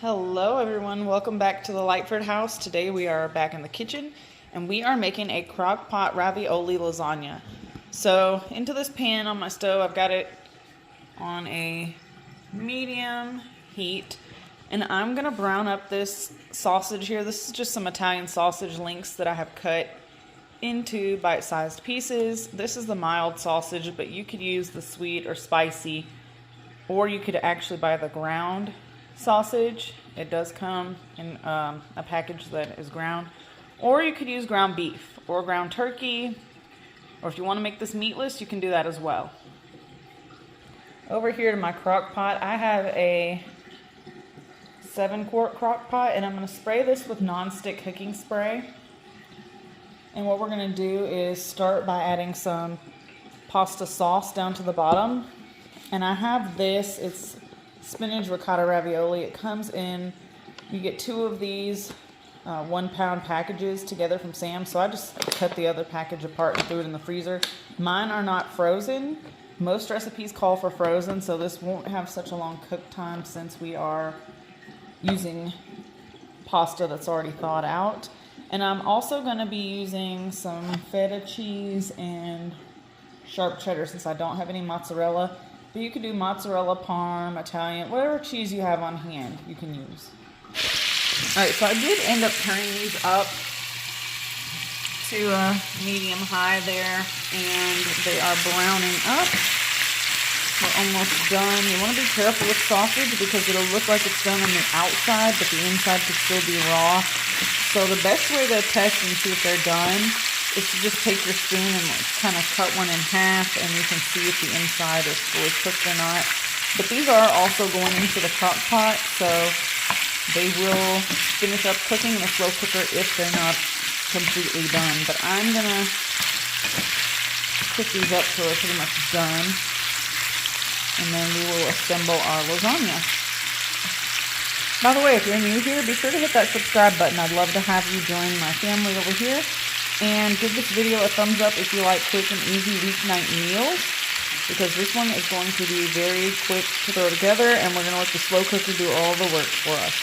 Hello everyone, welcome back to the Lightford house. Today we are back in the kitchen and we are making a crock pot ravioli lasagna. So into this pan on my stove, I've got it on a medium heat and I'm gonna brown up this sausage here. This is just some Italian sausage links that I have cut into bite-sized pieces. This is the mild sausage, but you could use the sweet or spicy, or you could actually buy the ground sausage. It does come in a package that is ground, or you could use ground beef or ground turkey, or if you want to make this meatless, you can do that as well. Over here to my crock pot, I have a 7-quart crock pot, and I'm going to spray this with non-stick cooking spray. And what we're going to do is start by adding some pasta sauce down to the bottom. And I have this, it's spinach ricotta ravioli. It comes in, you get 2 of these 1-pound packages together from Sam's. So I just cut the other package apart and threw it in the freezer. Mine are not frozen. Most recipes call for frozen, so this won't have such a long cook time since we are using pasta that's already thawed out. And I'm also going to be using some feta cheese and sharp cheddar since I don't have any mozzarella. But you could do mozzarella, parm, Italian, whatever cheese you have on hand, you can use. Alright, so I did end up turning these up to a medium-high there, and they are browning up. We're almost done. You want to be careful with sausage because it'll look like it's done on the outside, but the inside could still be raw. So the best way to test and see if they're done is to just take your spoon and kind of cut one in half, and you can see if the inside is fully cooked or not. But these are also going into the crock pot, so they will finish up cooking in a slow cooker if they're not completely done. But I'm going to cook these up so they're pretty much done, and then we will assemble our lasagna. By the way, if you're new here, be sure to hit that subscribe button. I'd love to have you join my family over here. And give this video a thumbs up if you like quick and easy weeknight meals, because this one is going to be very quick to throw together, and we're going to let the slow cooker do all the work for us.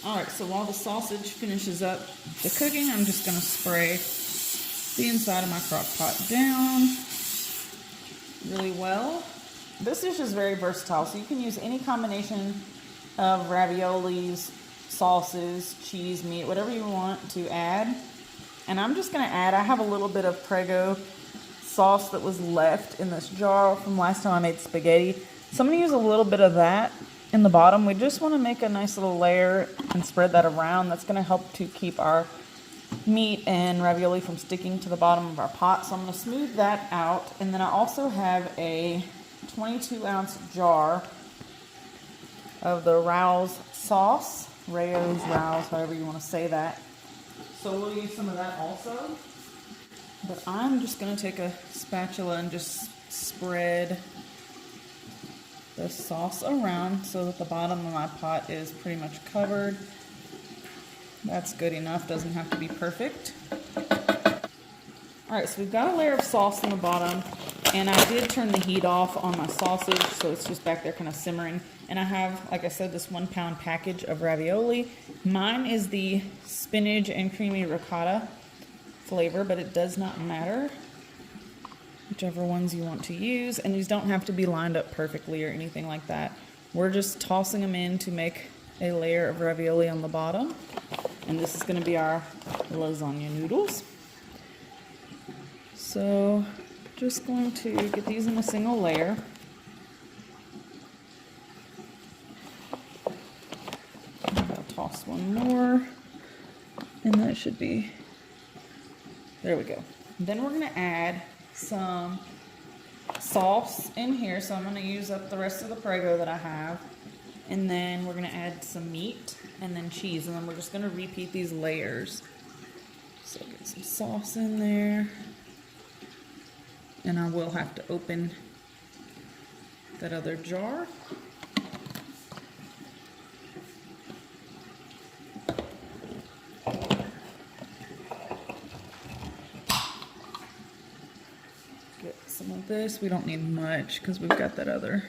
Alright, so while the sausage finishes up the cooking, I'm just going to spray the inside of my crock pot down really well. This dish is very versatile, so you can use any combination of raviolis, sauces, cheese, meat, whatever you want to add. And I'm just going to add, I have a little bit of Prego sauce that was left in this jar from last time I made spaghetti. So I'm going to use a little bit of that in the bottom. We just want to make a nice little layer and spread that around. That's going to help to keep our meat and ravioli from sticking to the bottom of our pot. So I'm going to smooth that out. And then I also have a 22-ounce jar of the Rao's sauce. Rao's, however you want to say that. So we'll use some of that also. But I'm just going to take a spatula and just spread the sauce around so that the bottom of my pot is pretty much covered. That's good enough, doesn't have to be perfect. Alright, so we've got a layer of sauce on the bottom, and I did turn the heat off on my sausage, so it's just back there kind of simmering. And I have, like I said, this 1-pound package of ravioli. Mine is the spinach and creamy ricotta flavor, but it does not matter, whichever ones you want to use. And these don't have to be lined up perfectly or anything like that. We're just tossing them in to make a layer of ravioli on the bottom. And this is going to be our lasagna noodles. So just going to get these in a single layer. I'll toss one more, and that should be, there we go. Then we're going to add some sauce in here, so I'm going to use up the rest of the Prego that I have, and then we're going to add some meat and then cheese, and then we're just going to repeat these layers. So get some sauce in there, and I will have to open that other jar. Get some of this. We don't need much because we've got that other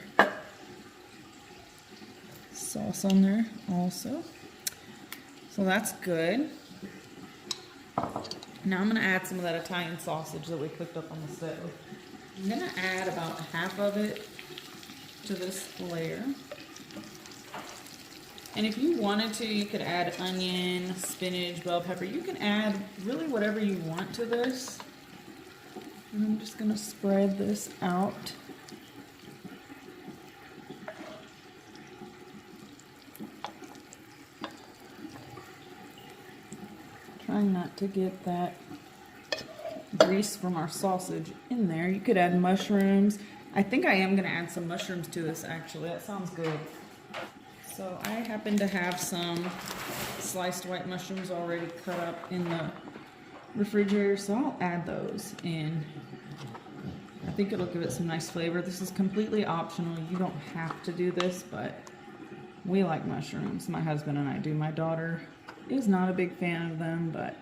sauce on there also. So that's good. Now I'm gonna add some of that Italian sausage that we cooked up on the stove. I'm gonna add about half of it to this layer. And if you wanted to, you could add onion, spinach, bell pepper. You can add really whatever you want to this. And I'm just gonna spread this out. Trying not to get that grease from our sausage in there. You could add mushrooms. I think I am gonna add some mushrooms to this actually. That sounds good. So I happen to have some sliced white mushrooms already cut up in the refrigerator, so I'll add those in. I think it'll give it some nice flavor. This is completely optional. You don't have to do this, but we like mushrooms. My husband and I do. My daughter is not a big fan of them, but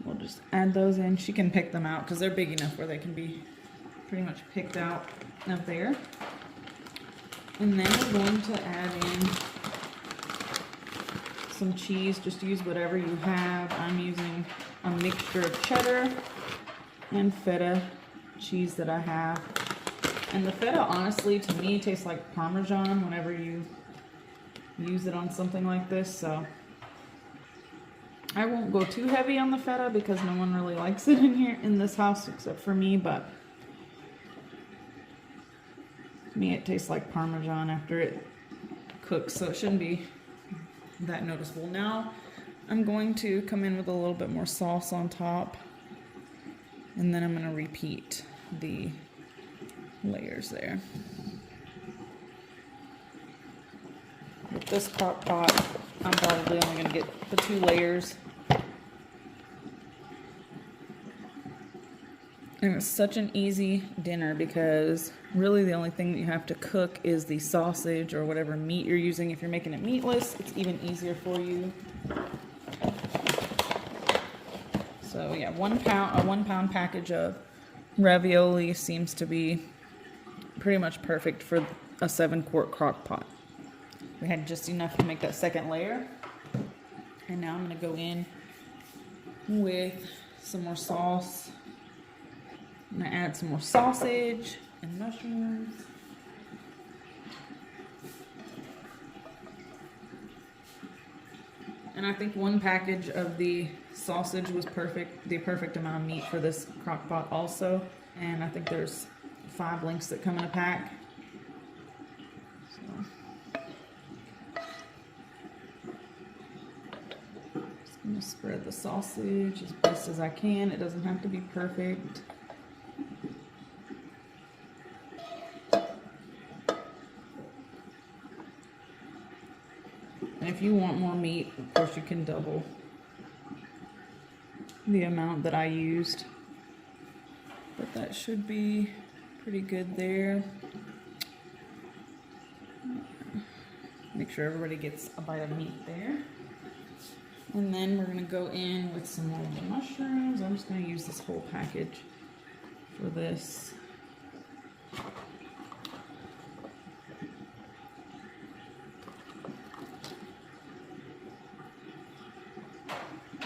we'll just add those in. She can pick them out because they're big enough where they can be pretty much picked out of there. And then we're going to add in some cheese. Just use whatever you have. I'm using a mixture of cheddar and feta cheese that I have. And the feta, honestly, to me, tastes like Parmesan whenever you use it on something like this. So I won't go too heavy on the feta because no one really likes it in here in this house except for me, but to me it tastes like Parmesan after it cooks, so it shouldn't be that noticeable. Now I'm going to come in with a little bit more sauce on top, and then I'm going to repeat the layers there. With this crock pot, I'm probably only going to get the 2 layers. And it's such an easy dinner because really the only thing that you have to cook is the sausage or whatever meat you're using. If you're making it meatless, it's even easier for you. So yeah, a 1 pound package of ravioli seems to be pretty much perfect for a 7-quart crock pot. We had just enough to make that second layer. And now I'm going to go in with some more sauce. I'm going to add some more sausage and mushrooms. And I think 1 package of the sausage was perfect, the perfect amount of meat for this crock pot also. And I think there's 5 links that come in a pack. So just going to spread the sausage as best as I can. It doesn't have to be perfect. And if you want more meat, of course you can double the amount that I used. But that should be pretty good there. Make sure everybody gets a bite of meat there. And then we're going to go in with some more mushrooms. I'm just going to use this whole package for this.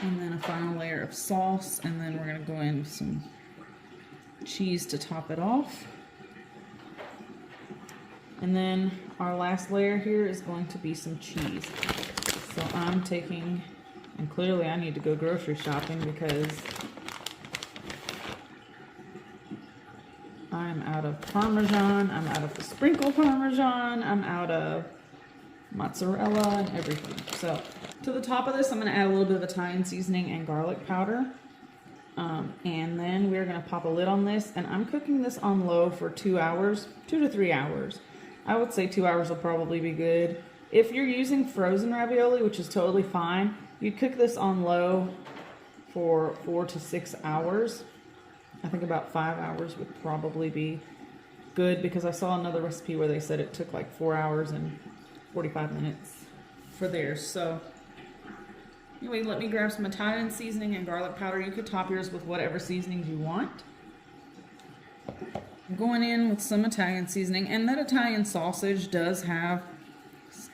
And then a final layer of sauce, and then we're going to go in with some cheese to top it off. And then our last layer here is going to be some cheese. So I'm taking, and clearly I need to go grocery shopping because I'm out of Parmesan, I'm out of the sprinkle Parmesan, I'm out of mozzarella and everything. So to the top of this, I'm going to add a little bit of Italian seasoning and garlic powder. And then we're going to pop a lid on this, and I'm cooking this on low for 2 hours, 2 to 3 hours. I would say 2 hours will probably be good. If you're using frozen ravioli, which is totally fine, you'd cook this on low for 4 to 6 hours. I think about 5 hours would probably be good because I saw another recipe where they said it took like 4 hours and 45 minutes for theirs. So anyway, let me grab some Italian seasoning and garlic powder. You could top yours with whatever seasonings you want. I'm going in with some Italian seasoning, and that Italian sausage does have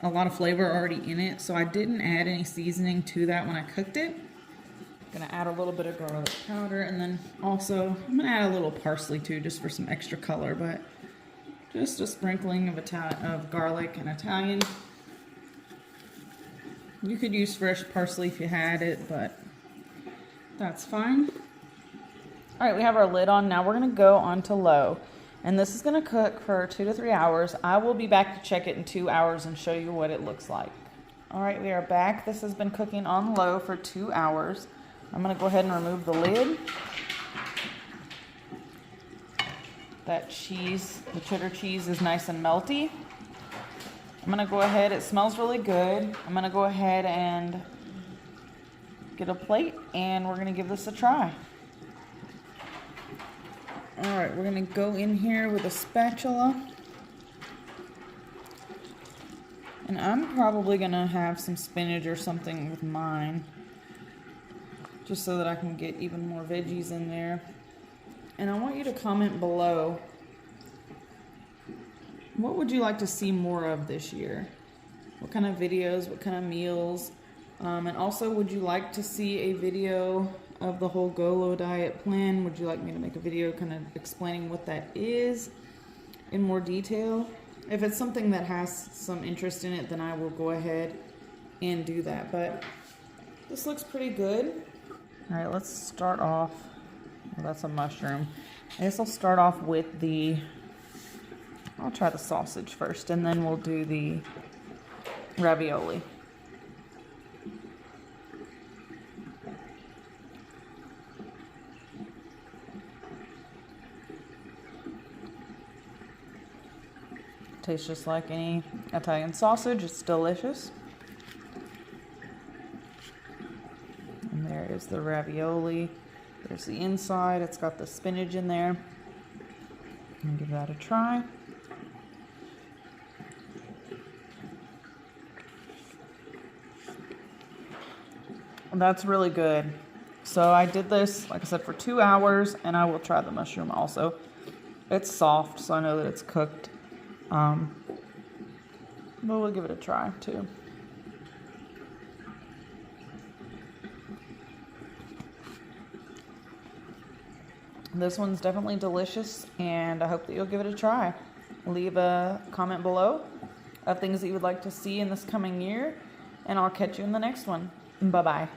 a lot of flavor already in it, so I didn't add any seasoning to that when I cooked it. I'm gonna add a little bit of garlic powder, and then also I'm gonna add a little parsley too, just for some extra color, but just a sprinkling of garlic and Italian. You could use fresh parsley if you had it, but that's fine. All right, we have our lid on. Now we're gonna go on to low. And this is gonna cook for 2 to 3 hours. I will be back to check it in 2 hours and show you what it looks like. All right, we are back. This has been cooking on low for 2 hours. I'm gonna go ahead and remove the lid. That cheese, the cheddar cheese, is nice and melty. I'm gonna go ahead, it smells really good. I'm gonna go ahead and get a plate and we're gonna give this a try. All right, we're gonna go in here with a spatula. And I'm probably gonna have some spinach or something with mine, just so that I can get even more veggies in there. And I want you to comment below, what would you like to see more of this year? What kind of videos, what kind of meals? And also, would you like to see a video of the whole Go Low diet plan? Would you like me to make a video kind of explaining what that is in more detail? If it's something that has some interest in it, then I will go ahead and do that. But this looks pretty good. All right, let's start off. Well, that's a mushroom. I guess I'll start off with I'll try the sausage first, and then we'll do the ravioli. Tastes just like any Italian sausage. It's delicious. And there is the ravioli. There's the inside. It's got the spinach in there. I'm gonna give that a try. That's really good. So I did this, like I said, for 2 hours, and I will try the mushroom also. It's soft, so I know that it's cooked. But we'll give it a try too. This one's definitely delicious, and I hope that you'll give it a try. Leave a comment below of things that you would like to see in this coming year, and I'll catch you in the next one. Bye-bye.